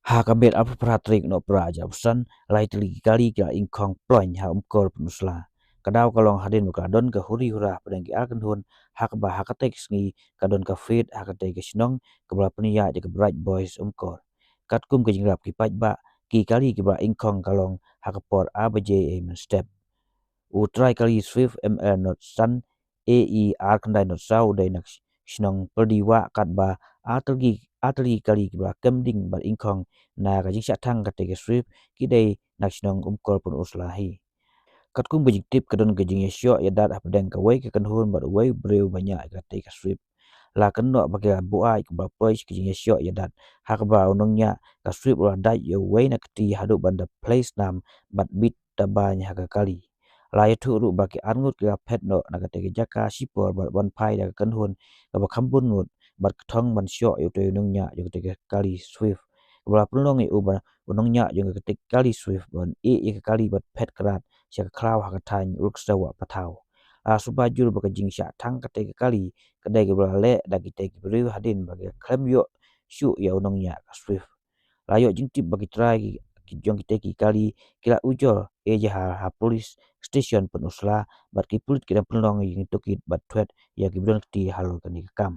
Hakabet apa pratrik no praja pesan lai teligi kali kila ingkong ploin ha umkor penusla. Kadau kalong hadin mukadon ke huri hura pedang ki akan hun hakba hakatek sngi kadon ka fit hakatek ke sinong kebla penia je ke bright boys umkor. Katkum ke jingrap ki pajba ki kali ki ba ingkong kalong hakapor abaje step. Utrai kali Swift ML not Sun AER kendai not sau dai nak sinong perdiwa kat ba atelgi kali ba kemding ba ingkong na ka jing syatang ka tege Swift kidai nak sinong umkol pun uslahi. Kat kum bejing tip kadon gejing yesyo ya dat apdeng ka wei ka kanhun ba wei breu banyak ka tege Swift. La kenok bagi buai ke ba poi gejing yesyo ya dat hak ba unongnya ka Swift la dai yo wei nak ti hadu banda place nam bat bit tabanya ka kali. La tu ru baki angut ka pet no na ka tege jaka sipor ba ban pai da kanhun ka ba kambun ngut bat thong ban syo yo te nungnya yo tege kali Swift. Ba pulong i uba unongnya yo ka tege kali Swift ban ye ka kali bat pet krat sia ka kraw ha ka tan ruk sawa patau. Subajul baka jing sya tang ka tege kali kedai ke le da kita ke beri hadin bagi klem yo syu ya unongnya ka Swift. Layo jing tip bagi try ki jong kita ki kali kila ujol ha police station pun usla bat ki pulit kira pelong yang tukit bat twet ya ki bron ti halo kan kam.